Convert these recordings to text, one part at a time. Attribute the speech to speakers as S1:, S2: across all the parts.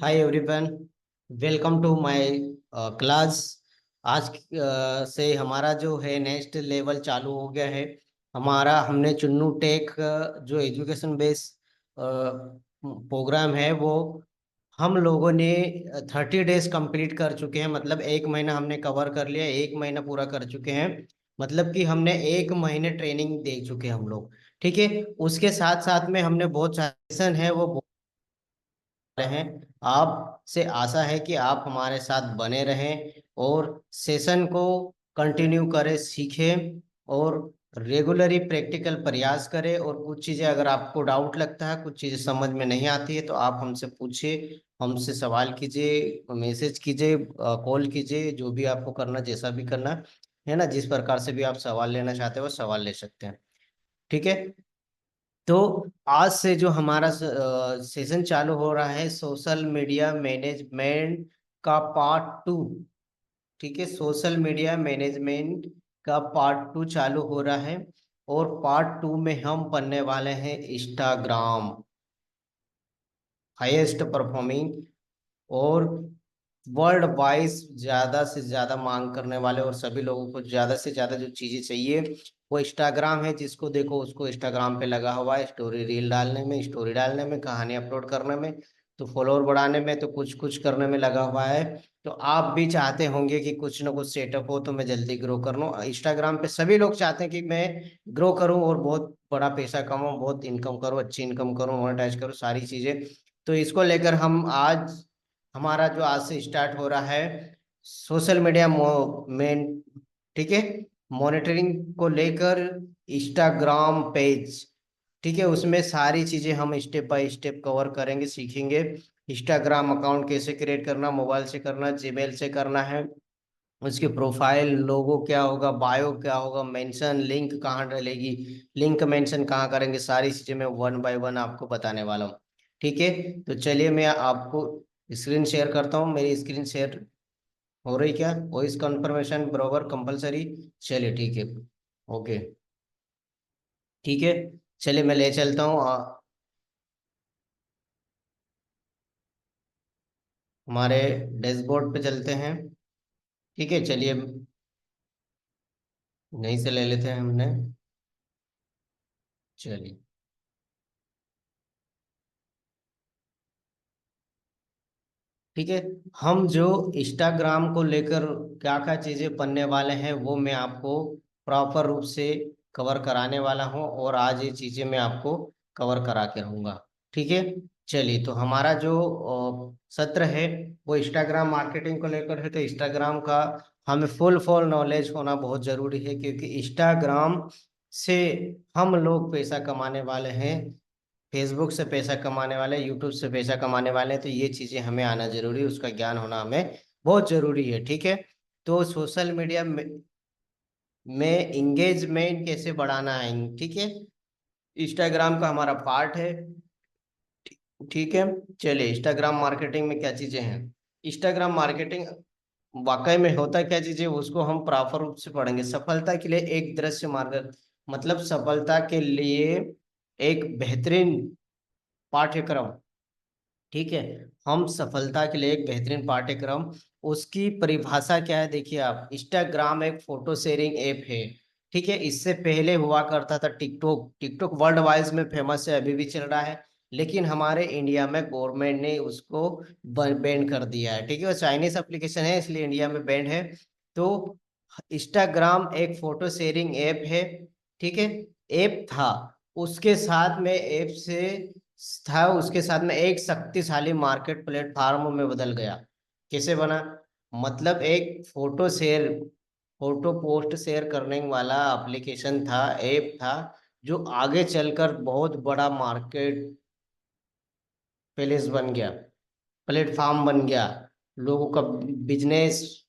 S1: Hi everyone, welcome to my class. आज से हमारा जो है नेक्स्ट लेवल चालू हो गया है। हमारा हमने चुन्नू टेक जो एजुकेशन बेस प्रोग्राम है वो हम लोगों ने 30 डेज कंप्लीट कर चुके हैं। मतलब एक महीना हमने कवर कर लिया, एक महीना पूरा कर चुके हैं। मतलब कि हमने एक महीने ट्रेनिंग दे चुके हैं हम लोग। ठीक है। उसके साथ साथ में हमने बहुत सारे सेशन है वो रहे हैं। आपसे आशा है कि आप हमारे साथ बने रहें और सेशन को कंटिन्यू करें, सीखें और रेगुलरली प्रैक्टिकल प्रयास करें। और कुछ चीज़ें अगर आपको डाउट लगता है, कुछ चीज़ें समझ में नहीं आती है, तो आप हमसे पूछिए, हमसे सवाल कीजिए, मैसेज कीजिए, कॉल कीजिए, जो भी आपको करना, जैसा भी करना है ना, जिस प्रकार से भी आप सवाल लेना चाहते हो वो सवाल ले सकते हैं। ठीक है। तो आज से जो हमारा सेशन चालू हो रहा है सोशल मीडिया मैनेजमेंट का पार्ट 2। ठीक है, सोशल मीडिया मैनेजमेंट का पार्ट 2 चालू हो रहा है। और पार्ट 2 में हम पढ़ने वाले हैं इंस्टाग्राम, हाईएस्ट परफॉर्मिंग और वर्ल्ड वाइज ज्यादा से ज्यादा मांग करने वाले, और सभी लोगों को ज्यादा से ज्यादा जो चीजें चाहिए वो इंस्टाग्राम है। जिसको देखो उसको इंस्टाग्राम पे लगा हुआ है, स्टोरी रील डालने में, स्टोरी डालने में, कहानी अपलोड करने में, तो फॉलोअर बढ़ाने में, तो कुछ कुछ करने में लगा हुआ है। तो आप भी चाहते होंगे कि कुछ ना कुछ सेटअप हो तो मैं जल्दी ग्रो कर लूँ। इंस्टाग्राम पे सभी लोग चाहते हैं कि मैं ग्रो करूं और बहुत बड़ा पैसा कमाऊं, बहुत इनकम करूं, अच्छी इनकम करूं, मोनेटाइज करूं, सारी चीजें। तो इसको लेकर हम आज, हमारा जो आज से स्टार्ट हो रहा है सोशल मीडिया में, ठीक है, मॉनिटरिंग को लेकर इंस्टाग्राम पेज। ठीक है, उसमें सारी चीजें हम स्टेप बाय स्टेप कवर करेंगे, सीखेंगे। इंस्टाग्राम अकाउंट कैसे क्रिएट करना, मोबाइल से करना, जीमेल से करना है, उसकी प्रोफाइल लोगो क्या होगा, बायो क्या होगा, मेंशन लिंक कहाँ डलेगी, लिंक मेंशन कहाँ करेंगे, सारी चीजें मैं वन बाय वन आपको बताने वाला हूँ। ठीक है। तो चलिए मैं आपको स्क्रीन शेयर करता हूँ। मेरी स्क्रीन शेयर हो रही क्या? वॉइस कंफर्मेशन बरोबर कंपलसरी? चलिए ठीक है। ओके। ठीक है। चलिए मैं ले चलता हूँ हमारे डैशबोर्ड पे चलते हैं। ठीक है, चलिए यहीं से ले लेते हैं हमने। चलिए। ठीक है। हम जो इंस्टाग्राम को लेकर क्या क्या चीजें पढ़ने वाले हैं वो मैं आपको प्रॉपर रूप से कवर कराने वाला हूँ, और आज ये चीजें मैं आपको कवर करा के रहूंगा। ठीक है। चलिए, तो हमारा जो सत्र है वो इंस्टाग्राम मार्केटिंग को लेकर है। तो इंस्टाग्राम का हमें फुल फुल नॉलेज होना बहुत जरूरी है, क्योंकि इंस्टाग्राम से हम लोग पैसा कमाने वाले हैं, फेसबुक से पैसा कमाने वाले, यूट्यूब से पैसा कमाने वाले हैं। तो ये चीजें हमें आना जरूरी है, उसका ज्ञान होना हमें बहुत जरूरी है। ठीक है। तो सोशल मीडिया में इंगेजमेंट कैसे बढ़ाना है, ठीक है, इंस्टाग्राम का हमारा पार्ट है। ठीक है। चलिए, इंस्टाग्राम मार्केटिंग में क्या चीजें हैं। इंस्टाग्राम मार्केटिंग वाकई में होता क्या चीजें, उसको हम प्रॉपर रूप से पढ़ेंगे। सफलता के लिए एक दृश्य मार्ग, मतलब सफलता के लिए एक बेहतरीन पाठ्यक्रम। ठीक है। हम सफलता के लिए एक बेहतरीन पाठ्यक्रम, उसकी परिभाषा क्या है देखिए आप। इंस्टाग्राम एक फोटो शेयरिंग ऐप है। ठीक है। इससे पहले हुआ करता था टिकटॉक। टिकटॉक वर्ल्ड वाइज में फेमस है, अभी भी चल रहा है, लेकिन हमारे इंडिया में गवर्नमेंट ने उसको बैन कर दिया है। ठीक है, वो चाइनीज एप्लीकेशन है इसलिए इंडिया में बैन है। तो इंस्टाग्राम एक फोटो शेयरिंग ऐप है। ठीक है, ऐप था, उसके साथ में ऐप से था, उसके साथ में एक शक्तिशाली मार्केट प्लेटफॉर्म में बदल गया। कैसे बना? मतलब एक फोटो पोस्ट शेयर करने वाला एप्लीकेशन था, ऐप था, जो आगे चलकर बहुत बड़ा मार्केट प्लेस बन गया, प्लेटफॉर्म बन गया। लोगों का बिजनेस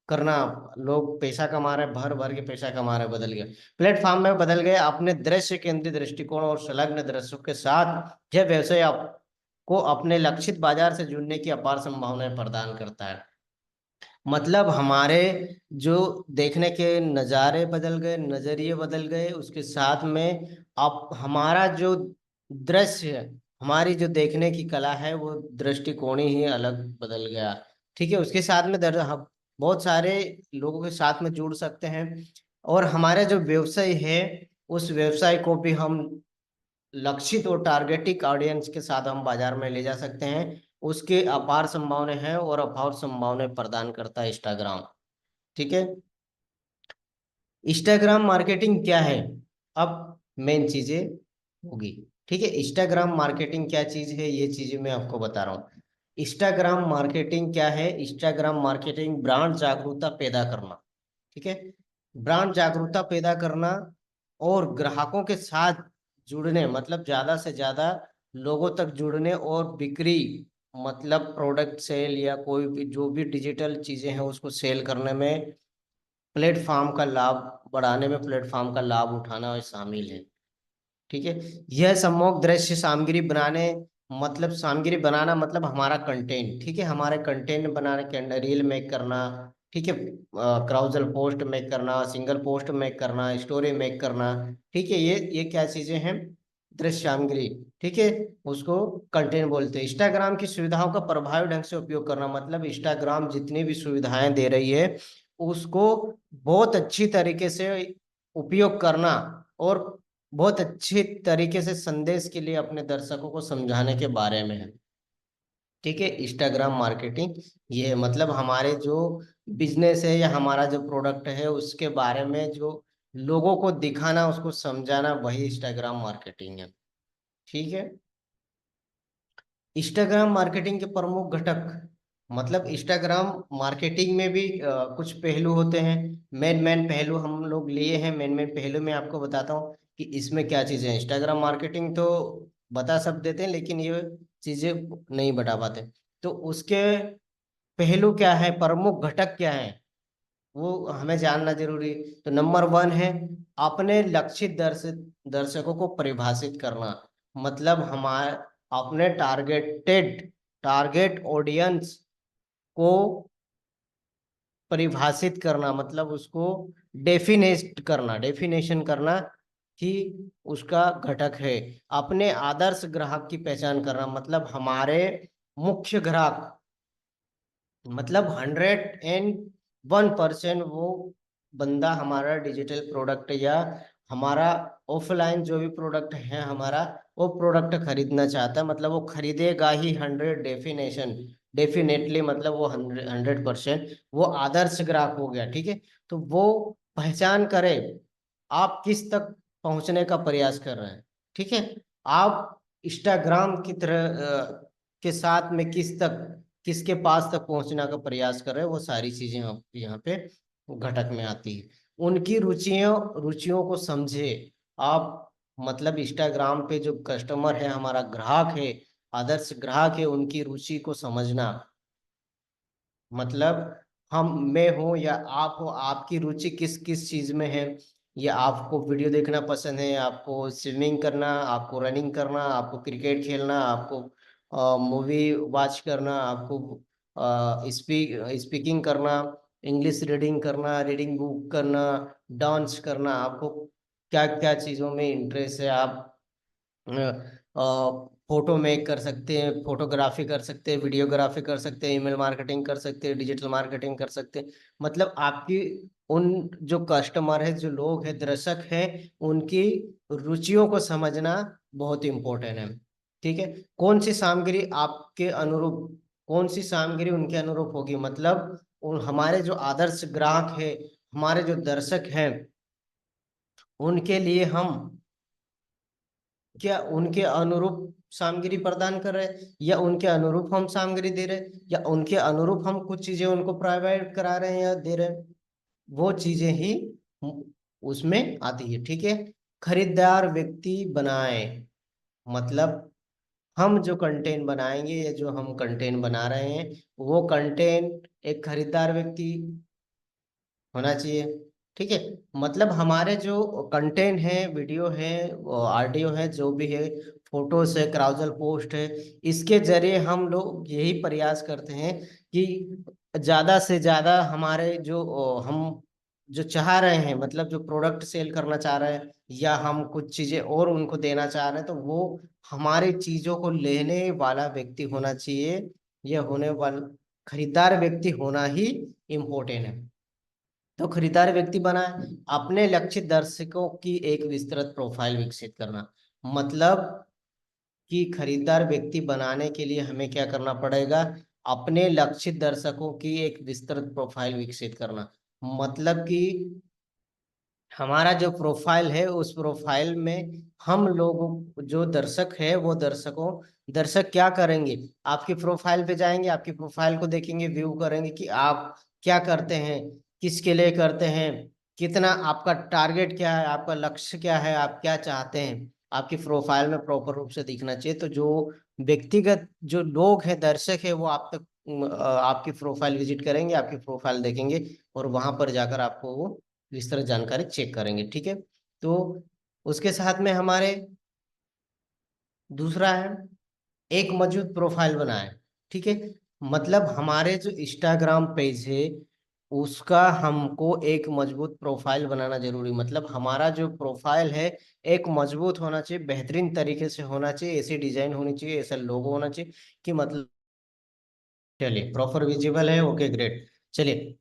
S1: करना, लोग पैसा कमा रहे, भर भर के पैसा कमा रहे, बदल गया, प्लेटफॉर्म में बदल गए। अपने दृश्य केंद्रित दृष्टिकोण और संलग्न दृश्यों के साथ यह व्यवसाय आपको अपने लक्षित बाजार से जुड़ने की अपार संभावनाएं प्रदान करता है। मतलब हमारे जो देखने के नज़ारे बदल गए, नजरिए बदल गए, उसके साथ में आप हमारा जो दृश्य है, हमारी जो देखने की कला है वो दृष्टिकोण ही अलग बदल गया। ठीक है, उसके साथ में हम बहुत सारे लोगों के साथ में जुड़ सकते हैं, और हमारा जो व्यवसाय है उस व्यवसाय को भी हम लक्षित और टारगेटिक ऑडियंस के साथ हम बाजार में ले जा सकते हैं। उसके अपार संभावनाएं हैं और अपार संभावनाएं प्रदान करता है इंस्टाग्राम। ठीक है, इंस्टाग्राम मार्केटिंग क्या है, अब मेन चीजें होगी। ठीक है, इंस्टाग्राम मार्केटिंग क्या चीज है, ये चीजें मैं आपको बता रहा हूँ। इंस्टाग्राम मार्केटिंग क्या है? इंस्टाग्राम मार्केटिंग ब्रांड जागरूकता पैदा करना। ठीक है, ब्रांड जागरूकता पैदा करना और ग्राहकों के साथ जुड़ने, मतलब ज्यादा से ज्यादा लोगों तक जुड़ने और बिक्री, मतलब प्रोडक्ट सेल या कोई भी जो भी डिजिटल चीजें हैं उसको सेल करने में, प्लेटफॉर्म का लाभ बढ़ाने में, प्लेटफॉर्म का लाभ उठाना शामिल है। ठीक है, यह सम्मोहक दृश्य सामग्री बनाने, मतलब सामग्री बनाना मतलब हमारा कंटेंट। ठीक है, हमारे कंटेंट बनाने के अंदर रील मेक करना। ठीक है, क्राउजल पोस्ट मेक करना, सिंगल पोस्ट मेक करना, स्टोरी मेक करना। ठीक है, ये क्या चीजें हैं? दृश्य सामग्री। ठीक है, उसको कंटेंट बोलते हैं। इंस्टाग्राम की सुविधाओं का प्रभावी ढंग से उपयोग करना, मतलब इंस्टाग्राम जितनी भी सुविधाएं दे रही है उसको बहुत अच्छी तरीके से उपयोग करना, और बहुत अच्छी तरीके से संदेश के लिए अपने दर्शकों को समझाने के बारे में है। ठीक है, इंस्टाग्राम मार्केटिंग ये है, मतलब हमारे जो बिजनेस है या हमारा जो प्रोडक्ट है उसके बारे में जो लोगों को दिखाना, उसको समझाना, वही इंस्टाग्राम मार्केटिंग है। ठीक है, इंस्टाग्राम मार्केटिंग के प्रमुख घटक, मतलब इंस्टाग्राम मार्केटिंग में भी कुछ पहलू होते हैं। मेन मेन पहलू हम लोग लिए हैं, मेन मेन पहलू मैं आपको बताता हूँ कि इसमें क्या चीजें हैं। इंस्टाग्राम मार्केटिंग तो बता सब देते हैं, लेकिन ये चीजें नहीं बता पाते। तो उसके पहलू क्या है, प्रमुख घटक क्या है, वो हमें जानना जरूरी है। तो नंबर वन है अपने लक्षित दर्शकों को परिभाषित करना, मतलब हमारे अपने टारगेट ऑडियंस को परिभाषित करना, मतलब उसको डेफिनेशन करना कि उसका घटक है। अपने आदर्श ग्राहक की पहचान करना, मतलब हमारे मुख्य ग्राहक, मतलब 101% वो बंदा हमारा डिजिटल प्रोडक्ट या हमारा ऑफलाइन जो भी प्रोडक्ट है हमारा, वो प्रोडक्ट खरीदना चाहता है, मतलब वो खरीदेगा ही 100 डेफिनेटली, मतलब वो 100% वो आदर्श ग्राहक हो गया। ठीक है, तो वो पहचान करे आप किस तक पहुंचने का प्रयास कर रहे हैं। ठीक है, आप इंस्टाग्राम की तरह के साथ में किसके पास तक पहुंचने का प्रयास कर रहे हैं, वो सारी चीजें आप यहाँ पे घटक में आती है। उनकी रुचियों रुचियों को समझे आप, मतलब इंस्टाग्राम पे जो कस्टमर है, हमारा ग्राहक है, आदर्श ग्राहक है, उनकी रुचि को समझना, मतलब मैं हूँ या आप हो, आपकी रुचि किस किस चीज में है। या आपको वीडियो देखना पसंद है, आपको स्विमिंग करना, आपको रनिंग करना, आपको क्रिकेट खेलना, आपको मूवी वॉच करना, आपको स्पीकिंग करना, इंग्लिश रीडिंग करना, रीडिंग बुक करना, डांस करना, आपको क्या क्या चीजों में इंटरेस्ट है। आप फोटो मेक कर सकते हैं, फोटोग्राफी कर सकते हैं, वीडियोग्राफी कर सकते हैं, ईमेल मार्केटिंग कर सकते हैं, डिजिटल मार्केटिंग कर सकते हैं। मतलब आपकी उन जो कस्टमर है, जो लोग हैं, दर्शक हैं, उनकी रुचियों को समझना बहुत इंपॉर्टेंट है। ठीक है, कौन सी सामग्री आपके अनुरूप, कौन सी सामग्री उनके अनुरूप होगी, मतलब हमारे जो आदर्श ग्राहक है, हमारे जो दर्शक हैं, उनके लिए हम क्या उनके अनुरूप सामग्री प्रदान कर रहे हैं, या उनके अनुरूप हम सामग्री दे रहे हैं, या उनके अनुरूप हम कुछ चीजें उनको प्रोवाइड करा रहे हैं या दे रहे हैं, वो चीजें ही उसमें आती है। ठीक है, खरीदार व्यक्ति बनाए, मतलब हम जो कंटेंट बनाएंगे या जो हम कंटेंट बना रहे हैं, वो कंटेंट एक खरीदार व्यक्ति होना चाहिए। ठीक है, मतलब हमारे जो कंटेंट है, वीडियो है, ऑडियो है, जो भी है, फोटोज है, क्राउजल पोस्ट है, इसके जरिए हम लोग यही प्रयास करते हैं कि ज्यादा से ज्यादा हमारे जो हम जो चाह रहे हैं, मतलब जो प्रोडक्ट सेल करना चाह रहे हैं या हम कुछ चीजें और उनको देना चाह रहे हैं, तो वो हमारे चीजों को लेने वाला व्यक्ति होना चाहिए। यह होने वाला खरीदार व्यक्ति होना ही इम्पोर्टेंट है। तो खरीदार व्यक्ति बनाए, अपने लक्षित दर्शकों की एक विस्तृत प्रोफाइल विकसित करना। मतलब कि खरीदार व्यक्ति बनाने के लिए हमें क्या करना पड़ेगा, अपने लक्षित दर्शकों की एक विस्तृत प्रोफाइल विकसित करना। मतलब कि हमारा जो प्रोफाइल है उस प्रोफाइल में हम लोगों जो दर्शक है वो दर्शक क्या करेंगे, आपकी प्रोफाइल पे जाएंगे, आपकी प्रोफाइल को देखेंगे, व्यू करेंगे कि आप क्या करते हैं, किसके लिए करते हैं, कितना आपका टारगेट क्या है, आपका लक्ष्य क्या है, आप क्या चाहते हैं, आपकी प्रोफाइल में प्रॉपर रूप से दिखना चाहिए। तो जो व्यक्तिगत जो लोग हैं, दर्शक है, वो आप तक आपकी प्रोफाइल विजिट करेंगे, आपकी प्रोफाइल देखेंगे और वहां पर जाकर आपको वो विस्तृत जानकारी चेक करेंगे। ठीक है। तो उसके साथ में हमारे दूसरा है एक मजबूत प्रोफाइल बनाए। ठीक है। मतलब हमारे जो इंस्टाग्राम पेज है उसका हमको एक मजबूत प्रोफाइल बनाना जरूरी, मतलब हमारा जो प्रोफाइल है एक मजबूत होना चाहिए, बेहतरीन तरीके से होना चाहिए, ऐसी डिजाइन होनी चाहिए, ऐसा लोगो होना चाहिए कि मतलब चलिए प्रॉपर विजिबल है। Okay great. चलिए,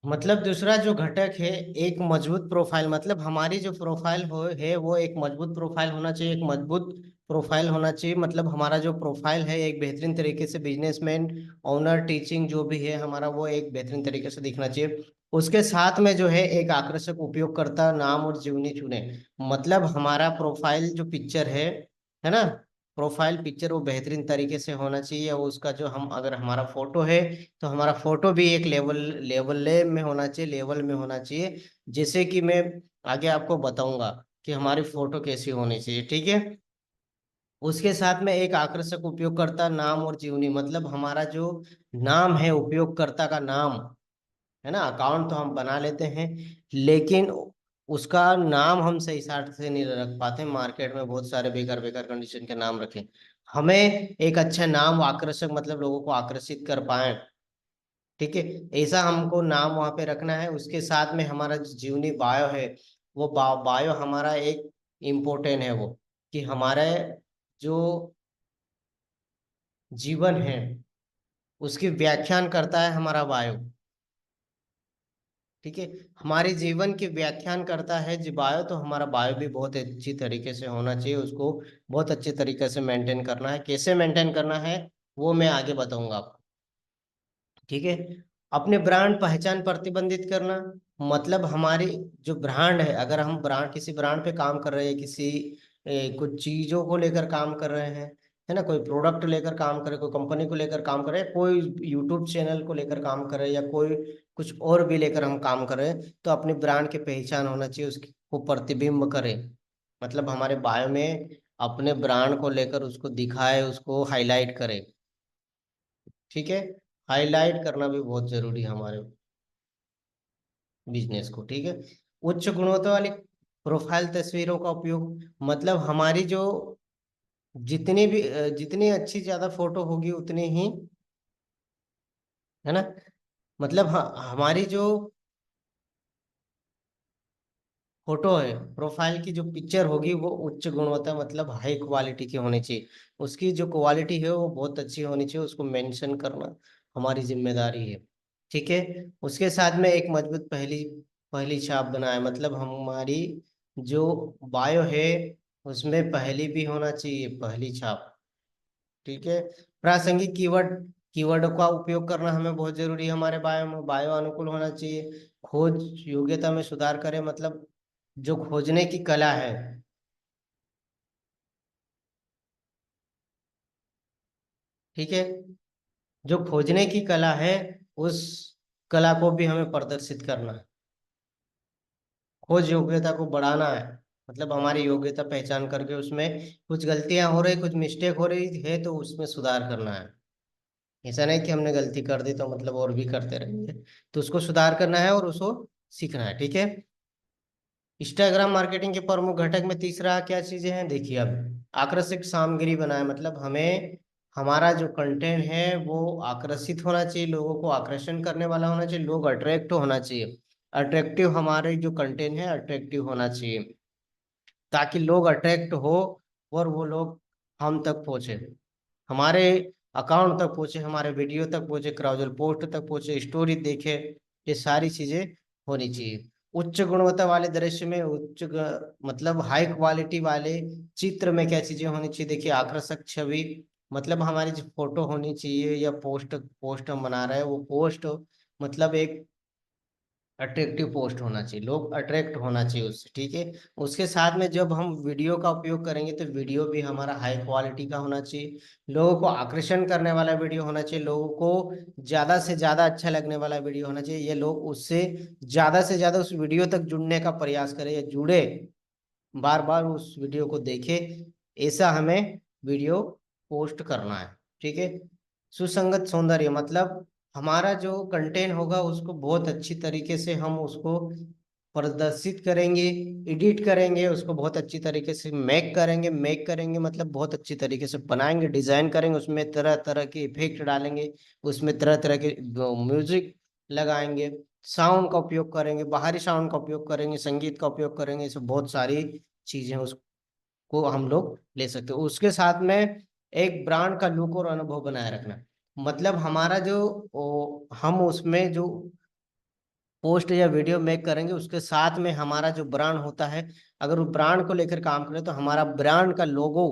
S1: मतलब दूसरा जो घटक है एक मजबूत प्रोफाइल, मतलब हमारी जो प्रोफाइल है वो एक मजबूत प्रोफाइल होना चाहिए, एक मजबूत प्रोफाइल होना चाहिए। मतलब हमारा जो प्रोफाइल है एक बेहतरीन तरीके से बिजनेसमैन, ओनर, टीचिंग जो भी है हमारा वो एक बेहतरीन तरीके से दिखना चाहिए। उसके साथ में जो है एक आकर्षक उपयोगकर्ता नाम और जीवनी चुने। मतलब हमारा प्रोफाइल जो पिक्चर है ना, प्रोफाइल पिक्चर वो बेहतरीन तरीके से होना चाहिए। और उसका जो हम अगर हमारा फोटो है तो हमारा फोटो भी एक लेवल में होना चाहिए, लेवल में होना चाहिए। जैसे कि मैं आगे आपको बताऊंगा कि हमारी फोटो कैसी होनी चाहिए। ठीक है। उसके साथ में एक आकर्षक उपयोगकर्ता नाम और जीवनी, मतलब हमारा जो नाम है, उपयोगकर्ता का नाम है ना, अकाउंट तो हम बना लेते हैं लेकिन उसका नाम हम सही साट से नहीं रख पाते। मार्केट में बहुत सारे बेकार बेकार कंडीशन के नाम रखे। हमें एक अच्छा नाम आकर्षक, मतलब लोगों को आकर्षित कर पाए। ठीक है। ऐसा हमको नाम वहां पे रखना है। उसके साथ में हमारा जो जीवनी बायो है वो बायो हमारा एक इम्पोर्टेंट है, वो कि हमारे जो जीवन है उसकी व्याख्यान करता है हमारा बायो। ठीक है। हमारे जीवन की व्याख्यान करता है जी बायो, तो हमारा बायो भी बहुत अच्छी तरीके से होना चाहिए, उसको बहुत अच्छे तरीके से मेंटेन करना है। कैसे मेंटेन करना है वो मैं आगे बताऊंगा आपको। ठीक है। अपने ब्रांड पहचान प्रतिबंधित करना, मतलब हमारी जो ब्रांड है, अगर हम ब्रांड किसी ब्रांड पे काम कर रहे हैं, किसी कुछ चीजों को लेकर काम कर रहे हैं, है ना, कोई प्रोडक्ट लेकर काम कर रहे हैं, कोई कंपनी को लेकर काम कर रहे हैं, कोई यूट्यूब चैनल को लेकर काम कर रहे हैं, या कोई कुछ और भी लेकर हम काम कर रहे हैं, तो अपनी ब्रांड की पहचान होना चाहिए, उसको प्रतिबिंब करें। मतलब हमारे बायो में अपने ब्रांड को लेकर उसको दिखाए, उसको हाईलाइट करें। ठीक है। हाईलाइट करना भी बहुत जरूरी है हमारे बिजनेस को। ठीक है। उच्च गुणवत्ता वाली प्रोफाइल तस्वीरों का उपयोग, मतलब हमारी जो जितनी अच्छी ज्यादा फोटो होगी उतनी ही, है ना, मतलब हमारी जो फोटो है, प्रोफाइल की जो पिक्चर होगी वो उच्च गुणवत्ता, मतलब हाई क्वालिटी की होनी चाहिए। उसकी जो क्वालिटी है वो बहुत अच्छी होनी चाहिए, उसको मेंशन करना हमारी जिम्मेदारी है। ठीक है। उसके साथ में एक मजबूत पहली पहली छाप बनाए, मतलब हमारी जो बायो है उसमें पहली भी होना चाहिए, पहली छाप। ठीक है। प्रासंगिक कीवर्ड, कीवर्ड का उपयोग करना हमें बहुत जरूरी है हमारे बायो में, बायो अनुकूल होना चाहिए। खोज योग्यता में सुधार करें, मतलब जो खोजने की कला है, ठीक है, जो खोजने की कला है उस कला को भी हमें प्रदर्शित करना है। खोज योग्यता को बढ़ाना है, मतलब हमारी योग्यता पहचान करके उसमें कुछ गलतियां हो रही, कुछ मिस्टेक हो रही है तो उसमें सुधार करना है। ऐसा नहीं कि हमने गलती कर दी तो मतलब और भी करते रहेंगे, तो उसको सुधार करना है और उसको सीखना है। ठीक है। इंस्टाग्राम मार्केटिंग के प्रमुख घटक में तीसरा क्या चीजें हैं देखिए अब, आकर्षक सामग्री बनाए, मतलब हमें हमारा जो कंटेंट है वो आकर्षित होना चाहिए, लोगों को आकर्षण करने वाला होना चाहिए, लोग अट्रैक्ट होना चाहिए। अट्रैक्टिव, हमारे जो कंटेंट है अट्रैक्टिव होना चाहिए, ताकि लोग अट्रैक्ट हो और वो लोग हम तक पहुंचे, हमारे अकाउंट तक पहुंचे, हमारे वीडियो तक पहुंचे, क्राउजल पोस्ट तक पहुंचे, स्टोरी देखे। ये सारी चीजें होनी चाहिए। उच्च गुणवत्ता वाले दृश्य में मतलब हाई क्वालिटी वाले चित्र में क्या चीजें होनी चाहिए, देखिए आकर्षक छवि, मतलब हमारी जो फोटो होनी चाहिए या पोस्ट पोस्ट हम बना रहे हैं वो पोस्ट मतलब एक अट्रैक्टिव पोस्ट होना चाहिए, लोग अट्रैक्ट होना चाहिए उससे, ठीक है। उसके साथ में जब हम वीडियो का उपयोग करेंगे तो वीडियो भी हमारा हाई क्वालिटी का होना चाहिए, लोगों को आकर्षण करने वाला वीडियो होना चाहिए, लोगों को ज्यादा से ज्यादा अच्छा लगने वाला वीडियो होना चाहिए, ये लोग उससे ज्यादा से ज्यादा उस वीडियो तक जुड़ने का प्रयास करें या जुड़े, बार बार उस वीडियो को देखे, ऐसा हमें वीडियो पोस्ट करना है, ठीक है। सुसंगत सौंदर्य मतलब हमारा जो कंटेंट होगा उसको बहुत अच्छी तरीके से हम उसको प्रदर्शित करेंगे, एडिट करेंगे, उसको बहुत अच्छी तरीके से मेक करेंगे मतलब बहुत अच्छी तरीके से बनाएंगे, डिजाइन करेंगे, उसमें तरह तरह के इफेक्ट डालेंगे, उसमें तरह तरह के म्यूजिक लगाएंगे, साउंड का उपयोग करेंगे, बाहरी साउंड का उपयोग करेंगे, संगीत का उपयोग करेंगे, इसमें बहुत सारी चीजें उसको हम लोग ले सकते हो। उसके साथ में एक ब्रांड का लुक और अनुभव बनाए रखना, मतलब हमारा जो हम उसमें जो पोस्ट या वीडियो मेक करेंगे उसके साथ में हमारा जो ब्रांड होता है, अगर उस ब्रांड को लेकर काम करें तो हमारा ब्रांड का लोगो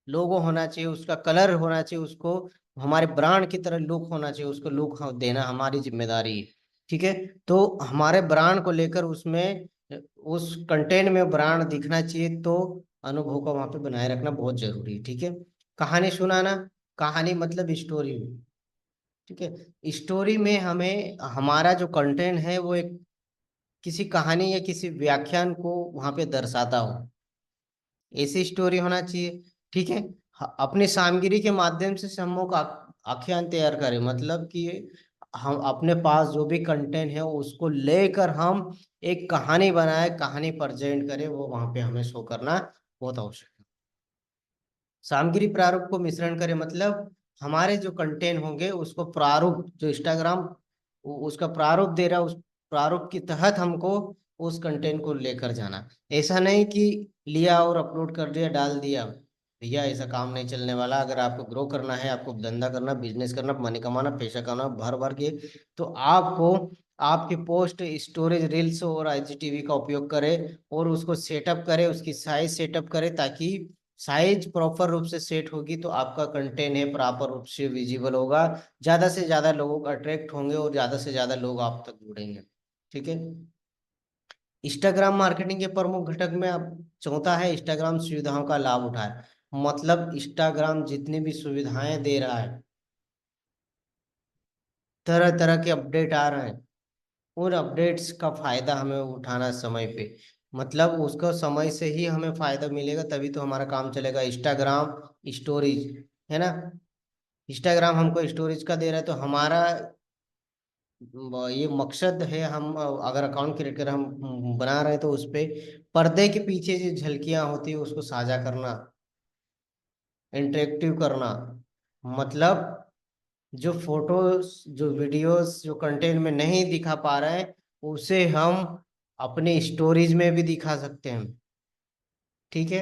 S1: लोगो होना चाहिए, उसका कलर होना चाहिए, उसको हमारे ब्रांड की तरह लुक होना चाहिए, उसको लुक देना हमारी जिम्मेदारी है, ठीक है। तो हमारे ब्रांड को लेकर उसमें उस कंटेंट में ब्रांड दिखना चाहिए, तो अनुभव को वहां पे बनाए रखना बहुत जरूरी है, ठीक है। कहानी सुनाना, कहानी मतलब स्टोरी, ठीक है। स्टोरी में हमें हमारा जो कंटेंट है वो एक किसी कहानी या किसी व्याख्यान को वहां पे दर्शाता हो, ऐसी स्टोरी होना चाहिए, ठीक है। अपनी सामग्री के माध्यम से समूह का आख्यान तैयार करें, मतलब कि हम अपने पास जो भी कंटेंट है उसको लेकर हम एक कहानी बनाए, कहानी प्रेजेंट करें, वो वहां पे हमें शो करना बहुत आवश्यक है। सामग्री प्रारूप को मिश्रण करें, मतलब हमारे जो कंटेंट होंगे उसको प्रारूप जो इंस्टाग्राम उसका प्रारूप दे रहा है, उस प्रारूप के तहत हमको उस कंटेंट को लेकर जाना, ऐसा नहीं कि लिया और अपलोड कर दिया डाल दिया, भैया ऐसा काम नहीं चलने वाला। अगर आपको ग्रो करना है, आपको धंधा करना, बिजनेस करना, मनी कमाना, पैसा कमाना भर भर के, तो आपको आपकी पोस्ट स्टोरेज रील्स और आईजीटीवी का उपयोग करें और उसको सेटअप करें, उसकी साइज सेटअप करें, ताकि साइज प्रॉपर रूप से सेट होगी तो आपका कंटेंट है प्रॉपर रूप से विजिबल होगा, ज्यादा से ज्यादा लोग अट्रैक्ट होंगे और ज्यादा से ज्यादा लोग आप तक जुड़ेंगे, ठीक है। इंस्टाग्राम मार्केटिंग के प्रमुख घटक में अब चौथा है इंस्टाग्राम सुविधाओं का लाभ उठाए, मतलब इंस्टाग्राम जितनी भी सुविधाएं दे रहा है, तरह तरह के अपडेट आ रहे हैं, उन अपडेट्स का फायदा हमें उठाना समय पे, मतलब उसका समय से ही हमें फायदा मिलेगा, तभी तो हमारा काम चलेगा। इंस्टाग्राम स्टोरेज है ना, इंस्टाग्राम हमको स्टोरेज का दे रहा है, तो हमारा ये मकसद है, हम अगर अकाउंट क्रिएट कर हम बना रहे हैं तो उस पे पर्दे के पीछे जो झलकियां होती है उसको साझा करना, इंटरेक्टिव करना, मतलब जो फोटोज जो वीडियोस जो कंटेंट में नहीं दिखा पा रहे हैं उसे हम अपने स्टोरीज में भी दिखा सकते हैं, ठीक है।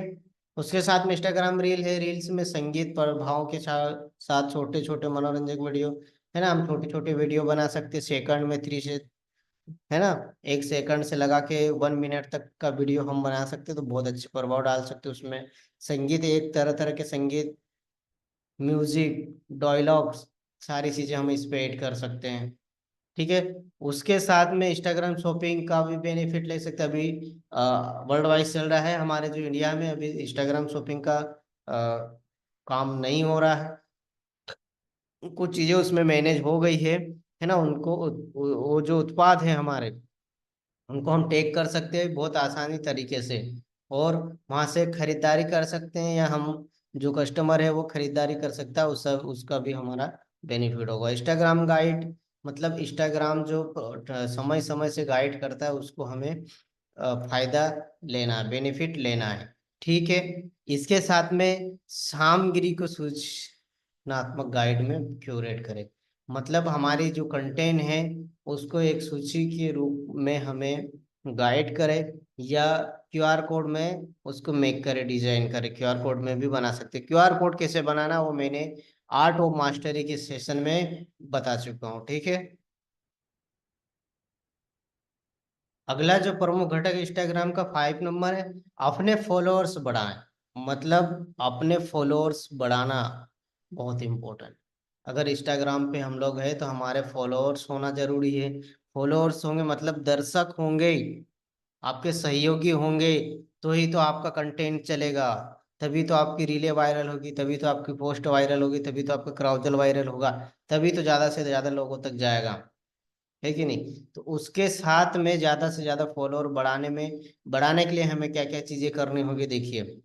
S1: उसके साथ में इंस्टाग्राम रील है, रील्स में संगीत प्रभाव के साथ साथ छोटे छोटे मनोरंजक वीडियो है ना, हम छोटे छोटे वीडियो बना सकते हैं, सेकंड में 3 से है ना, 1 सेकंड से लगा के 1 मिनट तक का वीडियो हम बना सकते हैं, तो बहुत अच्छे प्रभाव डाल सकते हैं उसमें। संगीत, एक तरह तरह के संगीत, म्यूजिक, डायलॉग्स, सारी चीजें हम इस पे ऐड कर सकते हैं, ठीक है। उसके साथ में इंस्टाग्राम शॉपिंग का भी बेनिफिट ले सकते हैं, अभी वर्ल्ड वाइड चल रहा है, हमारे जो इंडिया में अभी इंस्टाग्राम शॉपिंग का काम नहीं हो रहा है, कुछ चीजें उसमें मैनेज हो गई है ना, उनको वो जो उत्पाद है हमारे उनको हम टेक कर सकते हैं बहुत आसानी तरीके से, और वहां से खरीदारी कर सकते हैं, या हम जो कस्टमर है वो खरीदारी कर सकता है, उसका भी हमारा बेनिफिट होगा। इंस्टाग्राम गाइड, मतलब इंस्टाग्राम जो समय समय से गाइड करता है उसको हमें फायदा लेना है, बेनिफिट लेना है, ठीक है। इसके साथ में सामग्री को सूचनात्मक गाइड में क्यूरेट करें, मतलब हमारी जो कंटेंट है उसको एक सूची के रूप में हमें गाइड करे, या क्यूआर कोड में उसको मेक करे, डिजाइन करे। क्यूआर कोड में भी बना सकते। क्यूआर कोड कैसे बनाना वो मैंने आर्ट ऑफ मास्टरी के सेशन में बता चुका हूँ, ठीक है। अगला जो प्रमुख घटक इंस्टाग्राम का 5 नंबर है, अपने फॉलोअर्स बढ़ाएं। मतलब अपने फॉलोअर्स बढ़ाना बहुत इंपॉर्टेंट। अगर इंस्टाग्राम पे हम लोग हैं तो हमारे फॉलोअर्स होना जरूरी है। फॉलोअर्स होंगे मतलब दर्शक होंगे, आपके सहयोगी होंगे, तो ही तो आपका कंटेंट चलेगा। तभी तो आपकी रीलें वायरल होगी, तभी तो आपकी पोस्ट वायरल होगी, तभी तो आपका क्राउजल वायरल होगा, तभी तो ज्यादा से ज्यादा लोगों तक जाएगा, है कि नहीं। तो उसके साथ में ज्यादा से ज्यादा फॉलोअर बढ़ाने के लिए हमें क्या क्या चीजें करनी होगी, देखिए।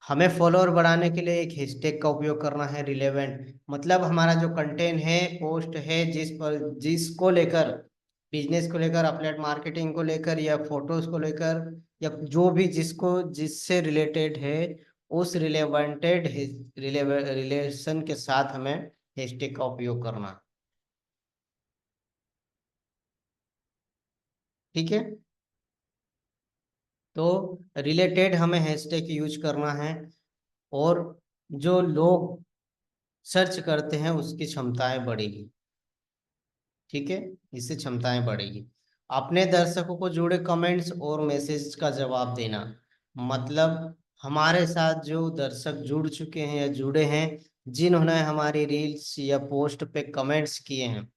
S1: हमें फॉलोअर बढ़ाने के लिए एक हैशटैग का उपयोग करना है, रिलेवेंट। मतलब हमारा जो कंटेंट है, पोस्ट है, जिसको लेकर, बिजनेस को लेकर, अपलेट मार्केटिंग को लेकर, या फोटोज को लेकर, या जो भी जिसको जिससे रिलेटेड है, उस रिलेशन के साथ हमें हैशटैग का उपयोग करना, ठीक है। तो रिलेटेड हमें हैशटैग यूज करना है, और जो लोग सर्च करते हैं उसकी क्षमताएं बढ़ेगी, ठीक है। इससे क्षमताएं बढ़ेगी। अपने दर्शकों को जुड़े कमेंट्स और मैसेज का जवाब देना। मतलब हमारे साथ जो दर्शक जुड़ चुके हैं या जुड़े हैं, जिन्होंने हमारी रील्स या पोस्ट पे कमेंट्स किए हैं,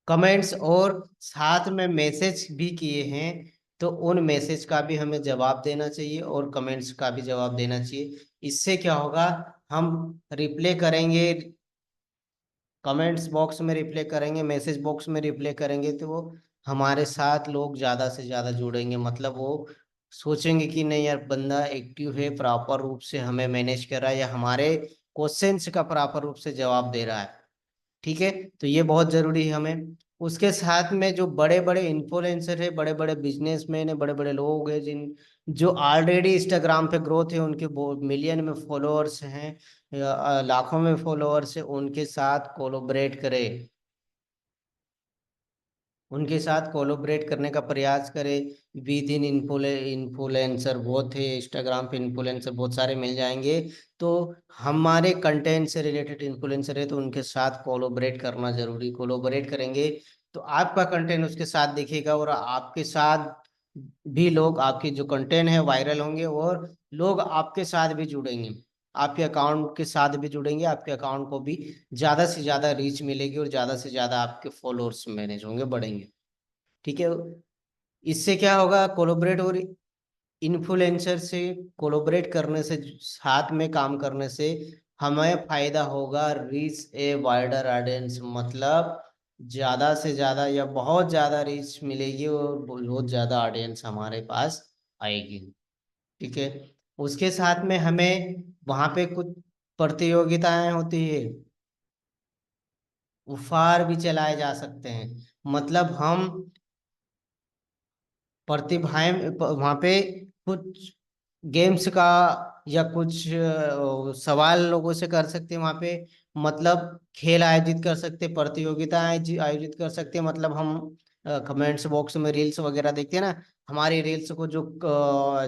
S1: कमेंट्स और साथ में मैसेज भी किए हैं, तो उन मैसेज का भी हमें जवाब देना चाहिए और कमेंट्स का भी जवाब देना चाहिए। इससे क्या होगा, हम रिप्ले करेंगे, कमेंट्स बॉक्स में रिप्लाई करेंगे, मैसेज बॉक्स में रिप्लाई करेंगे, तो वो हमारे साथ लोग ज्यादा से ज्यादा जुड़ेंगे। मतलब वो सोचेंगे कि नहीं यार, बंदा एक्टिव है, प्रॉपर रूप से हमें मैनेज कर रहा है, या हमारे क्वेश्चंस का प्रॉपर रूप से जवाब दे रहा है, ठीक है। तो ये बहुत जरूरी है हमें। उसके साथ में जो बड़े बड़े इन्फ्लुएंसर है, बड़े बड़े बिजनेसमैन है, बड़े बड़े लोग हैं, जो ऑलरेडी इंस्टाग्राम पे ग्रोथ है, उनके मिलियन में फॉलोअर्स हैं, या लाखों में फॉलोअर्स है, उनके साथ कोलोबरेट करें, उनके साथ कोलोबरेट करने का प्रयास करें। विद इन इन्फ्लुएंसर बहुत है इंस्टाग्राम पे, इन्फ्लुएंसर बहुत सारे मिल जाएंगे। तो हमारे कंटेंट से रिलेटेड इन्फ्लुएंसर है तो उनके साथ कोलोबरेट करना जरूरी। कोलोबरेट करेंगे तो आपका कंटेंट उसके साथ दिखेगा, और आपके साथ भी लोग आपके जो कंटेंट है वायरल होंगे, और लोग आपके साथ भी जुड़ेंगे, आपके अकाउंट के साथ भी जुड़ेंगे, आपके अकाउंट को भी ज्यादा से ज्यादा रीच मिलेगी, और ज्यादा से ज्यादा आपके फॉलोअर्स मैनेज होंगे, बढ़ेंगे, ठीक है। इससे क्या होगा, कोलोबरेट और इन्फ्लुएंसर से कोलोबरेट करने से, साथ में काम करने से हमें फायदा होगा, रीच ए वाइडर ऑडियंस। मतलब ज्यादा से ज्यादा या बहुत ज्यादा रीच मिलेगी, और बहुत ज्यादा ऑडियंस हमारे पास आएगी, ठीक है। उसके साथ में हमें वहां पे कुछ प्रतियोगिताएं होती है, उपहार भी चलाए जा सकते हैं। मतलब हम प्रतिभाएं वहां पे कुछ गेम्स का, या कुछ सवाल लोगों से कर सकते हैं वहां पे। मतलब खेल आयोजित कर सकते हैं, प्रतियोगिता आयोजित कर सकते हैं। मतलब हम कमेंट्स बॉक्स में रील्स वगैरह देखते हैं ना, हमारी रील्स को जो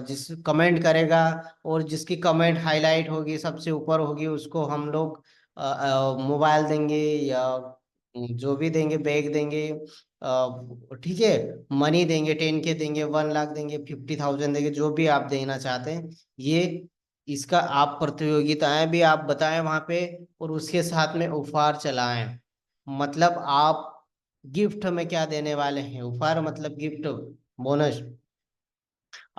S1: जिस कमेंट करेगा, और जिसकी कमेंट हाईलाइट होगी, सबसे ऊपर होगी, उसको हम लोग मोबाइल देंगे, या जो भी देंगे, बैग देंगे, ठीक है, मनी देंगे, 10K देंगे, 1 लाख देंगे, 50,000 देंगे, जो भी आप देना चाहते हैं। ये इसका आप प्रतियोगिताएं भी आप बताएं वहां पे, और उसके साथ में उपहार चलाएं। मतलब आप गिफ्ट में क्या देने वाले हैं, उपहार मतलब गिफ्ट, बोनस,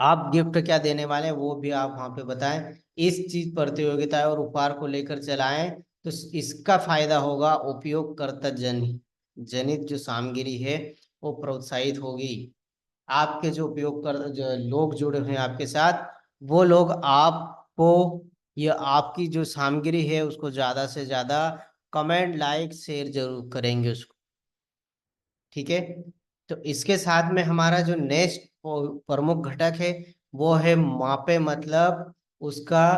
S1: आप गिफ्ट क्या देने वाले हैं वो भी आप वहां पे बताएं। इस चीज प्रतियोगिता और उपहार को लेकर चलाएं, तो इसका फायदा होगा, उपयोगकर्ता जनित जो सामग्री है वो प्रोत्साहित होगी। आपके जो उपयोग कर जो लोग जुड़े हुए हैं आपके साथ, वो लोग आपको, या आपकी जो सामग्री है उसको ज्यादा से ज्यादा कमेंट, लाइक, शेयर जरूर करेंगे उसको, ठीक है। तो इसके साथ में हमारा जो नेक्स्ट प्रमुख घटक है वो है मापे। मतलब उसका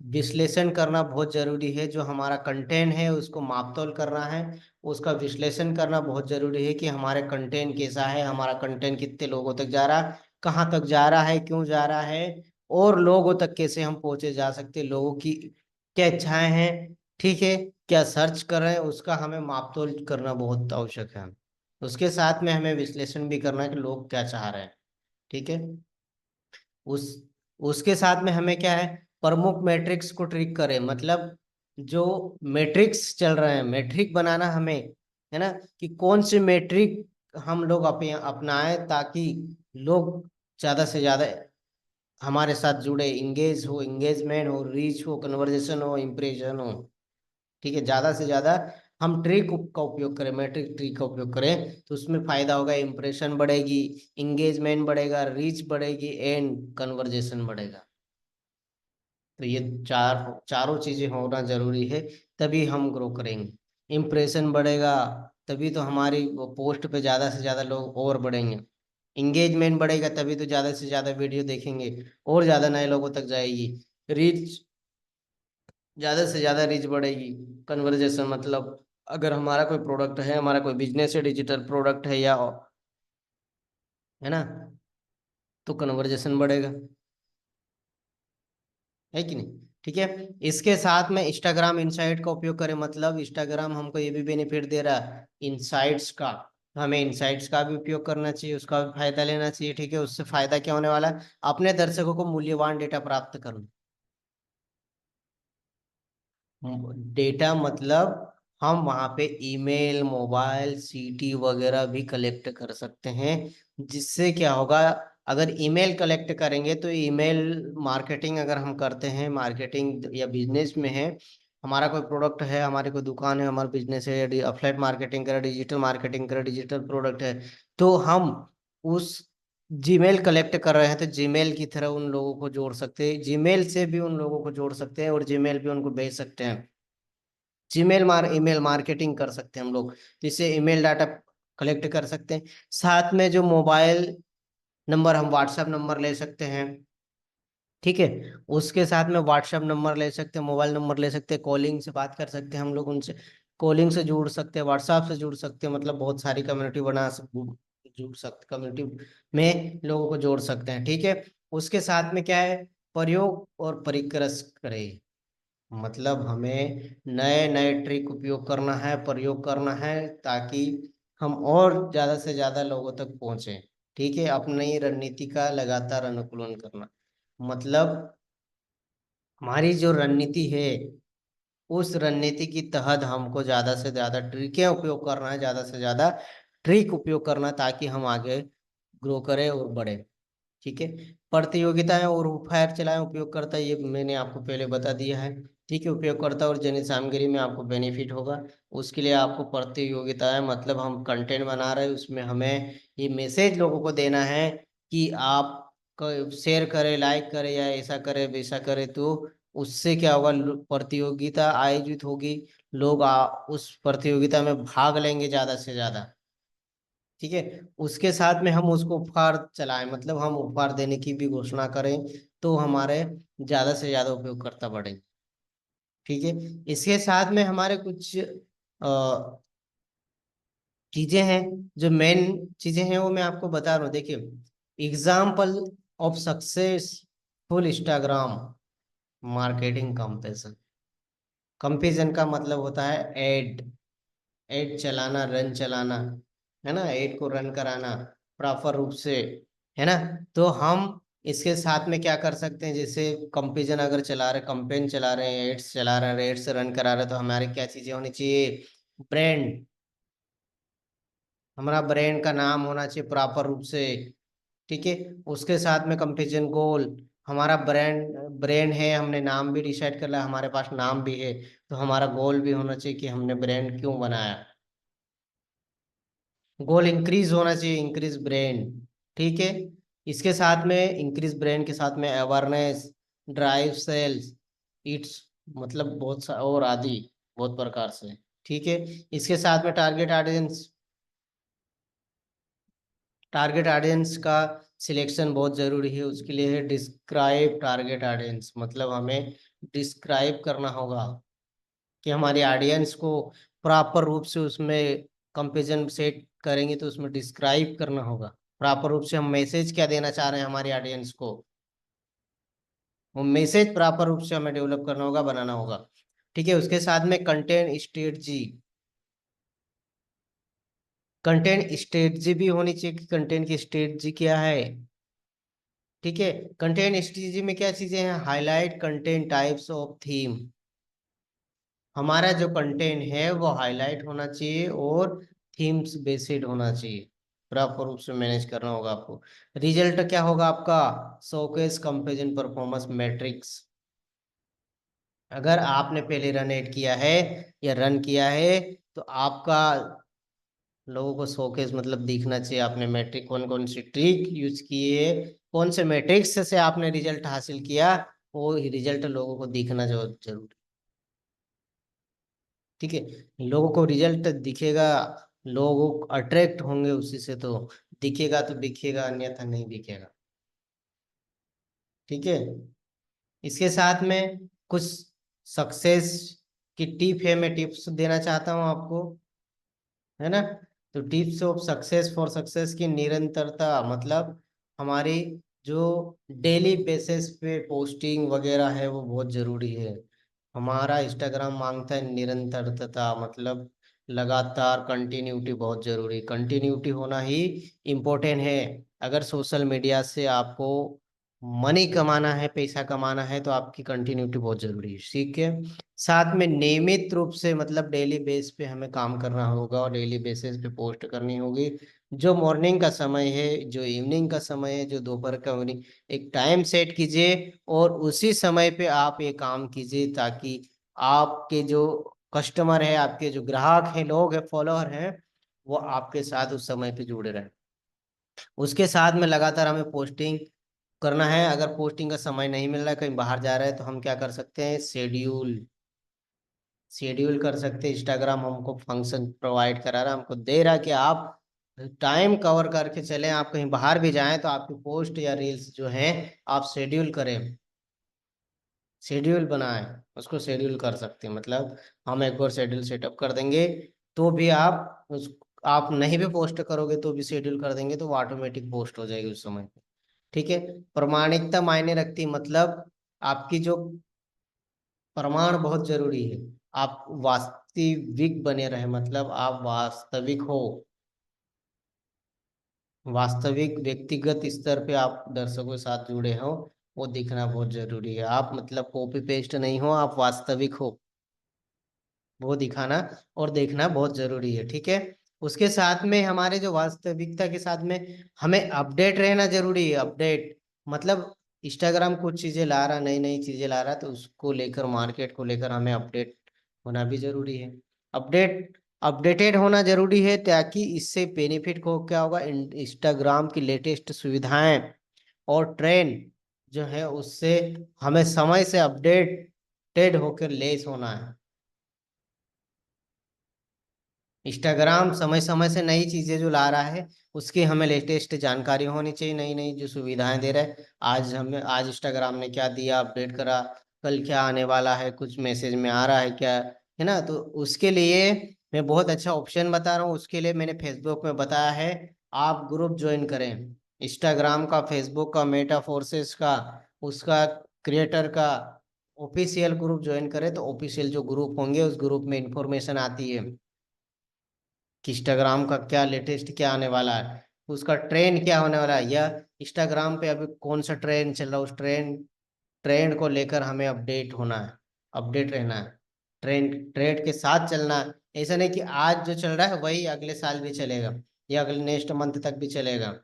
S1: विश्लेषण करना बहुत जरूरी है। जो हमारा कंटेंट है उसको माप तोल करना है, उसका विश्लेषण करना बहुत जरूरी है कि हमारे कंटेंट कैसा है, हमारा कंटेंट कितने लोगों तक जा रहा है, कहाँ तक जा रहा है, क्यों जा रहा है, और लोगों तक कैसे हम पहुंचे जा सकते, लोगों की क्या इच्छाएं हैं, ठीक है, क्या सर्च कर रहे हैं, उसका हमें माप तोल करना बहुत आवश्यक है। उसके साथ में हमें विश्लेषण भी करना है कि लोग क्या चाह रहे हैं, ठीक है। उस उसके साथ में हमें क्या है, प्रमुख मैट्रिक्स को ट्रिक करें, मतलब जो मैट्रिक्स चल रहे हैं, मैट्रिक बनाना हमें, है ना, कि कौन से मैट्रिक हम लोग अपनाएं ताकि लोग ज्यादा से ज्यादा हमारे साथ जुड़े, इंगेज हो, इंगेजमेंट हो, रीच हो, कन्वर्जेशन हो, इम्प्रेशन हो, ठीक है। ज्यादा से ज्यादा हम ट्रिक का उपयोग करें, मैट्रिक ट्रिक का उपयोग करें, तो उसमें फायदा होगा, इंप्रेशन बढ़ेगी, इंगेजमेंट बढ़ेगा, रीच बढ़ेगी, एंड कन्वर्जेशन बढ़ेगा। तो ये चारों चीजें होना जरूरी है, तभी हम ग्रो करेंगे। इम्प्रेशन बढ़ेगा तभी तो हमारी पोस्ट पे ज्यादा से ज्यादा लोग और बढ़ेंगे, इंगेजमेंट बढ़ेगा तभी तो ज्यादा से ज्यादा वीडियो देखेंगे और ज्यादा नए लोगों तक जाएगी, रीच, ज्यादा से ज्यादा रीच बढ़ेगी, कन्वर्जेशन मतलब अगर हमारा कोई प्रोडक्ट है, हमारा कोई बिजनेस है, डिजिटल प्रोडक्ट है या, है ना, तो कन्वर्जेशन बढ़ेगा, है कि नहीं। ठीक है। इसके साथ में इंस्टाग्राम इनसाइट का उपयोग करें, मतलब इंस्टाग्राम हमको ये भी बेनिफिट दे रहा है इनसाइट्स का, तो हमें इनसाइट्स का भी उपयोग करना चाहिए, उसका भी फायदा लेना चाहिए, ठीक है। उससे फायदा क्या होने वाला है, अपने दर्शकों को मूल्यवान डेटा प्राप्त करना। डेटा मतलब हम वहां पे ईमेल, मोबाइल, सीटी वगैरह भी कलेक्ट कर सकते हैं, जिससे क्या होगा, अगर ईमेल कलेक्ट करेंगे तो ईमेल मार्केटिंग अगर हम करते हैं, मार्केटिंग या बिजनेस में है, हमारा कोई प्रोडक्ट है, हमारी कोई दुकान है, हमारा बिजनेस है, अफलेट मार्केटिंग करे, डिजिटल मार्केटिंग करे, डिजिटल प्रोडक्ट है, तो हम उस जीमेल कलेक्ट कर रहे हैं तो जीमेल की तरह उन लोगों को जोड़ सकते हैं, जीमेल से भी उन लोगों को जोड़ सकते हैं और जीमेल भी उनको भेज सकते हैं। ईमेल मार्केटिंग कर सकते हैं हम लोग, तो इससे ईमेल डाटा कलेक्ट कर सकते हैं। साथ में जो मोबाइल नंबर, हम व्हाट्सएप नंबर ले सकते हैं, ठीक है। उसके साथ में व्हाट्सएप नंबर ले सकते हैं, मोबाइल नंबर ले सकते हैं, कॉलिंग से बात कर सकते हैं हम लोग उनसे, कॉलिंग से जुड़ सकते हैं, व्हाट्सएप से जुड़ सकते हैं, मतलब बहुत सारी कम्युनिटी जुड़ सकते, कम्युनिटी में लोगों को जोड़ सकते हैं, ठीक है। उसके साथ में क्या है, प्रयोग और परिक्रस करें, मतलब हमें नए नए ट्रिक उपयोग करना है, प्रयोग करना है, ताकि हम और ज्यादा से ज्यादा लोगों तक पहुंचे, ठीक है। अपनी रणनीति का लगातार अनुकूलन करना, मतलब हमारी जो रणनीति है, उस रणनीति की तहत हमको ज्यादा से ज्यादा ट्रिकें उपयोग करना है, ज्यादा से ज्यादा ट्रिक उपयोग करना, ताकि हम आगे ग्रो करें और बढ़े, ठीक है। प्रतियोगिताएं और फायर चलाएं उपयोगकर्ता, ये मैंने आपको पहले बता दिया है, ठीक है। उपयोगकर्ता और जनित सामग्री में आपको बेनिफिट होगा, उसके लिए आपको प्रतियोगिताएं, मतलब हम कंटेंट बना रहे हैं, उसमें हमें ये मैसेज लोगों को देना है कि आप शेयर करें, लाइक करें, या ऐसा करें वैसा करें, तो उससे क्या होगा, प्रतियोगिता आयोजित होगी, लोग उस प्रतियोगिता में भाग लेंगे ज्यादा से ज्यादा, ठीक है। उसके साथ में हम उसको उपहार चलाएं, मतलब हम उपहार देने की भी घोषणा करें, तो हमारे ज्यादा से ज्यादा उपयोगकर्ता बढ़े, ठीक है। इसके साथ में हमारे कुछ चीजें हैं, जो मेन चीजें हैं वो मैं आपको बता रहा हूँ, देखिए। Example of successful Instagram marketing comparison, comparison का मतलब होता है एड, एड चलाना, रन चलाना, है ना, एड को रन कराना प्रॉपर रूप से, है ना। तो हम इसके साथ में क्या कर सकते हैं, जैसे कंपेरिजन अगर चला रहे, कंपेन चला रहे हैं, एड्स चला रहे हैं, एड्स रन करा रहे हैं, तो हमारे क्या चीजें होनी चाहिए, ब्रांड, हमारा ब्रांड का नाम होना चाहिए प्रॉपर रूप से, ठीक है। उसके साथ में कंपेरिजन गोल, हमारा ब्रांड ब्रांड है, हमने नाम भी डिसाइड कर लिया, हमारे पास नाम भी है, तो हमारा गोल भी होना चाहिए कि हमने ब्रांड क्यों बनाया, गोल इंक्रीज होना चाहिए, इंक्रीज ब्रांड, ठीक है। इसके साथ में इंक्रीज ब्रांड के साथ में अवेयरनेस, ड्राइव सेल्स, इट्स, मतलब और आदि, बहुत प्रकार से, ठीक है। इसके साथ में टारगेट ऑडियंस का सिलेक्शन बहुत जरूरी है, उसके लिए है डिस्क्राइब टारगेट ऑडियंस, मतलब हमें डिस्क्राइब करना होगा कि हमारी ऑडियंस को प्रॉपर रूप से उसमें कंपेरिजन सेट करेंगे तो उसमें डिस्क्राइब करना होगा। प्रॉपर रूप से हम मैसेज क्या देना चाह रहे हैं हमारी ऑडियंस को, वो मैसेज प्रॉपर रूप से हमें डेवलप करना होगा, बनाना होगा। ठीक है, उसके साथ में कंटेंट स्ट्रेटजी, कंटेंट स्ट्रेटजी भी होनी चाहिए कि कंटेंट की स्ट्रेटजी क्या है। ठीक है, कंटेंट स्ट्रेटजी में क्या चीजें हैं, highlight content types of theme, हमारा जो कंटेंट है वो हाईलाइट होना चाहिए और थीम्स बेस्ड होना चाहिए, प्रॉपर रूप से मैनेज करना होगा आपको। रिजल्ट क्या होगा आपका, शोकेस कंपेरिजन परफॉर्मेंस मैट्रिक्स। अगर आपने पहले रन एड किया है या रन किया है तो आपका लोगों को शोकेस मतलब दिखना चाहिए, आपने मैट्रिक कौन कौन सी ट्रिक यूज किए, कौन से मैट्रिक्स से आपने रिजल्ट हासिल किया, वो रिजल्ट लोगों को दिखना जो जरूरी। ठीक है, लोगों को रिजल्ट दिखेगा, लोग अट्रैक्ट होंगे उसी से, तो दिखेगा तो दिखेगा, अन्यथा नहीं दिखेगा। ठीक है, इसके साथ में कुछ सक्सेस की टिप है, मैं टिप्स देना चाहता हूँ आपको, है ना। तो tips of success for success की निरंतरता, मतलब हमारी जो डेली बेसिस पे पोस्टिंग वगैरह है वो बहुत जरूरी है। हमारा इंस्टाग्राम मांगता है निरंतरता, मतलब लगातार कंटिन्यूटी बहुत जरूरी, कंटिन्यूटी होना ही इम्पोर्टेंट है। अगर सोशल मीडिया से आपको मनी कमाना है, पैसा कमाना है, तो आपकी कंटिन्यूटी बहुत जरूरी है। ठीक है, साथ में नियमित रूप से मतलब डेली बेस पे हमें काम करना होगा और डेली बेसिस पे पोस्ट करनी होगी। जो मॉर्निंग का समय है, जो इवनिंग का समय है, जो दोपहर का इवनिंग, एक टाइम सेट कीजिए और उसी समय पे आप ये काम कीजिए, ताकि आपके जो कस्टमर है, आपके जो ग्राहक हैं, लोग हैं, फॉलोअर हैं, वो आपके साथ उस समय पे जुड़े रहें। उसके साथ में लगातार हमें पोस्टिंग करना है। अगर पोस्टिंग का समय नहीं मिल रहा है, कहीं बाहर जा रहा है, तो हम क्या कर सकते हैं, शेड्यूल, शेड्यूल कर सकते हैं। इंस्टाग्राम हमको फंक्शन प्रोवाइड करा रहा है, हमको दे रहा है कि आप टाइम कवर करके चलें, आप कहीं बाहर भी जाएं तो आपकी पोस्ट या रील्स जो हैं आप शेड्यूल करें, शेड्यूल बनाएं, उसको शेड्यूल कर सकते हैं। मतलब हम एक बार शेड्यूल सेटअप कर देंगे तो भी आप उस, आप नहीं भी पोस्ट करोगे तो भी शेड्यूल कर देंगे तो वो ऑटोमेटिक पोस्ट हो जाएगी उस समय पे। ठीक है, प्रामाणिकता मायने रखती है, मतलब आपकी जो प्रमाण बहुत जरूरी है, आप वास्तविक बने रहे, मतलब आप वास्तविक हो, वास्तविक व्यक्तिगत स्तर पे आप दर्शकों के साथ जुड़े हो, वो दिखना बहुत जरूरी है। आप मतलब कॉपी पेस्ट नहीं हो, आप वास्तविक हो, वो दिखाना और देखना बहुत जरूरी है। ठीक है, उसके साथ में हमारे जो वास्तविकता के साथ में हमें अपडेट रहना जरूरी है। अपडेट मतलब इंस्टाग्राम कुछ चीजें ला रहा, नई नई चीजें ला रहा, तो उसको लेकर, मार्केट को लेकर हमें अपडेट होना भी जरूरी है। अपडेट, अपडेटेड होना जरूरी है, ताकि इससे बेनिफिट को क्या होगा, इंस्टाग्राम की लेटेस्ट सुविधाएं और ट्रेंड जो है उससे हमें समय से अपडेटेड होकर लेस होना है। इंस्टाग्राम समय समय से नई चीजें जो ला रहा है उसकी हमें लेटेस्ट जानकारी होनी चाहिए, नई नई जो सुविधाएं दे रहा है। आज इंस्टाग्राम ने क्या दिया, अपडेट करा, कल क्या आने वाला है, कुछ मैसेज में आ रहा है क्या, है ना। तो उसके लिए मैं बहुत अच्छा ऑप्शन बता रहा हूँ, उसके लिए मैंने फेसबुक में बताया है, आप ग्रुप ज्वाइन करें, इंस्टाग्राम का, फेसबुक का, मेटा फोर्सेस का, उसका क्रिएटर का ऑफिशियल ग्रुप ज्वाइन करें, तो ऑफिशियल जो ग्रुप होंगे उस ग्रुप में इंफॉर्मेशन आती है कि इंस्टाग्राम का क्या लेटेस्ट क्या आने वाला है, उसका ट्रेंड क्या होने वाला है, या इंस्टाग्राम पे अभी कौन सा ट्रेंड चल रहा है, उस ट्रेंड को लेकर हमें अपडेट होना है, अपडेट रहना है, ट्रेंड के साथ चलना है। ऐसा नहीं कि आज जो चल रहा है वही अगले साल भी चलेगा या अगले नेक्स्ट मंथ तक भी चलेगा,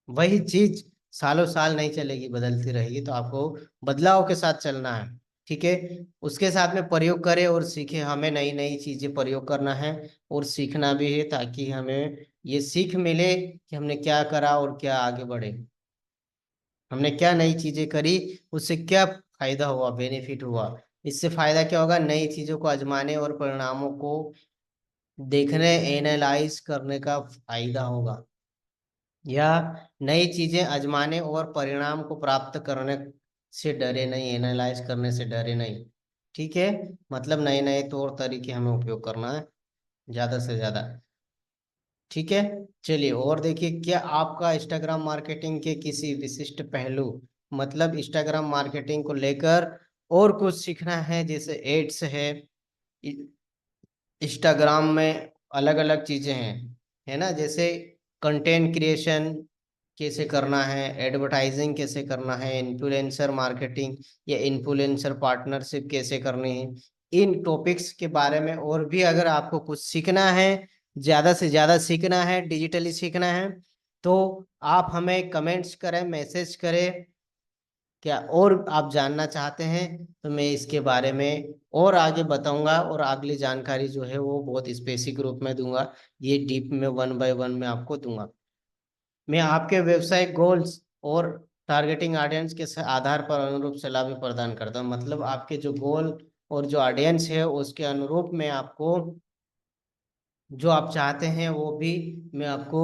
S1: वही चीज सालों साल नहीं चलेगी, बदलती रहेगी, तो आपको बदलाव के साथ चलना है। ठीक है, उसके साथ में प्रयोग करें और सीखें, हमें नई नई चीजें प्रयोग करना है और सीखना भी है, ताकि हमें ये सीख मिले कि हमने क्या करा और क्या आगे बढ़े, हमने क्या नई चीजें करी, उससे क्या फायदा हुआ, बेनिफिट हुआ। इससे फायदा क्या होगा, नई चीजों को आजमाने और परिणामों को देखने, एनालाइज करने का फायदा होगा, या नई चीजें आजमाने और परिणाम को प्राप्त करने से डरे नहीं, एनालाइज करने से डरे नहीं। ठीक है, मतलब नए नए तौर तरीके हमें उपयोग करना है ज्यादा से ज्यादा। ठीक है, चलिए और देखिए, क्या आपका इंस्टाग्राम मार्केटिंग के किसी विशिष्ट पहलू, मतलब इंस्टाग्राम मार्केटिंग को लेकर और कुछ सीखना है, जैसे एड्स है, इंस्टाग्राम में अलग अलग चीजें हैं, है ना, जैसे कंटेंट क्रिएशन कैसे करना है, एडवर्टाइजिंग कैसे करना है, इन्फ्लुएंसर मार्केटिंग या इन्फ्लुएंसर पार्टनरशिप कैसे करनी है, इन टॉपिक्स के बारे में और भी अगर आपको कुछ सीखना है, ज्यादा से ज्यादा सीखना है, डिजिटली सीखना है, तो आप हमें कमेंट्स करें, मैसेज करें। क्या और आप जानना चाहते हैं तो मैं इसके बारे में और आगे बताऊंगा, और अगली जानकारी जो है वो बहुत स्पेसिफिक रूप में दूंगा, ये डीप में 1 बाय 1 में आपको दूंगा। मैं आपके व्यवसाय गोल्स और टारगेटिंग ऑडियंस के आधार पर अनुरूप सलाह भी प्रदान करता हूँ, मतलब आपके जो गोल और जो ऑडियंस है उसके अनुरूप मैं आपको जो आप चाहते हैं वो भी मैं आपको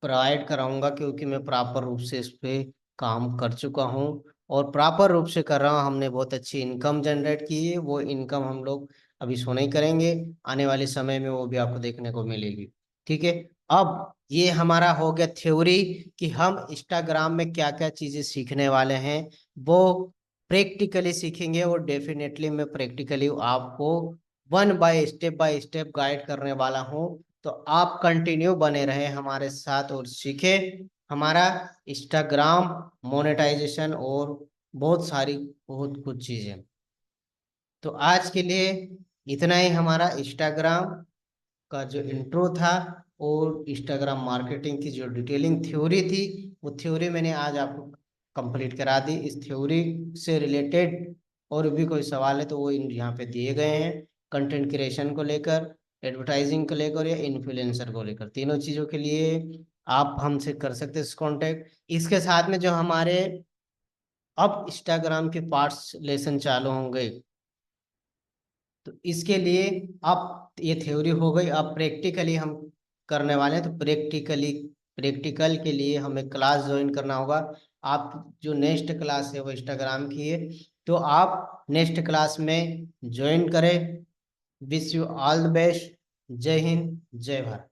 S1: प्रोवाइड कराऊंगा, क्योंकि मैं प्रॉपर रूप से इस पे काम कर चुका हूँ और प्रॉपर रूप से कर रहा हूँ। हमने बहुत अच्छी इनकम जनरेट की है, वो इनकम हम लोग अभी शो नहीं करेंगे, आने वाले समय में वो भी आपको देखने को मिलेगी। ठीक है, अब ये हमारा हो गया थ्योरी कि हम इंस्टाग्राम में क्या क्या चीजें सीखने वाले हैं, वो प्रैक्टिकली सीखेंगे, और डेफिनेटली मैं प्रैक्टिकली आपको बाय स्टेप गाइड करने वाला हूँ। तो आप कंटिन्यू बने रहे हमारे साथ और सीखे हमारा इंस्टाग्राम मोनेटाइजेशन और बहुत सारी बहुत कुछ चीजें। तो आज के लिए इतना ही हमारा इंस्टाग्राम का जो इंट्रो था और इंस्टाग्राम मार्केटिंग की जो डिटेलिंग थ्योरी थी, वो थ्योरी मैंने आज आपको कंप्लीट करा दी। इस थ्योरी से रिलेटेड और भी कोई सवाल है तो वो इन यहाँ पे दिए गए हैं, कंटेंट क्रिएशन को लेकर, एडवर्टाइजिंग को लेकर या इन्फ्लुएंसर को लेकर, तीनों चीज़ों के लिए आप हमसे कर सकते हैं कांटेक्ट। इसके साथ में जो हमारे अब इंस्टाग्राम के पार्ट्स लेसन चालू होंगे, तो इसके लिए आप, ये थ्योरी हो गई, अब प्रैक्टिकली हम करने वाले हैं, तो प्रैक्टिकल के लिए हमें क्लास ज्वाइन करना होगा। आप जो नेक्स्ट क्लास है वो इंस्टाग्राम की है, तो आप नेक्स्ट क्लास में ज्वाइन करें। Wish you all the best. जय हिंद, जय भारत।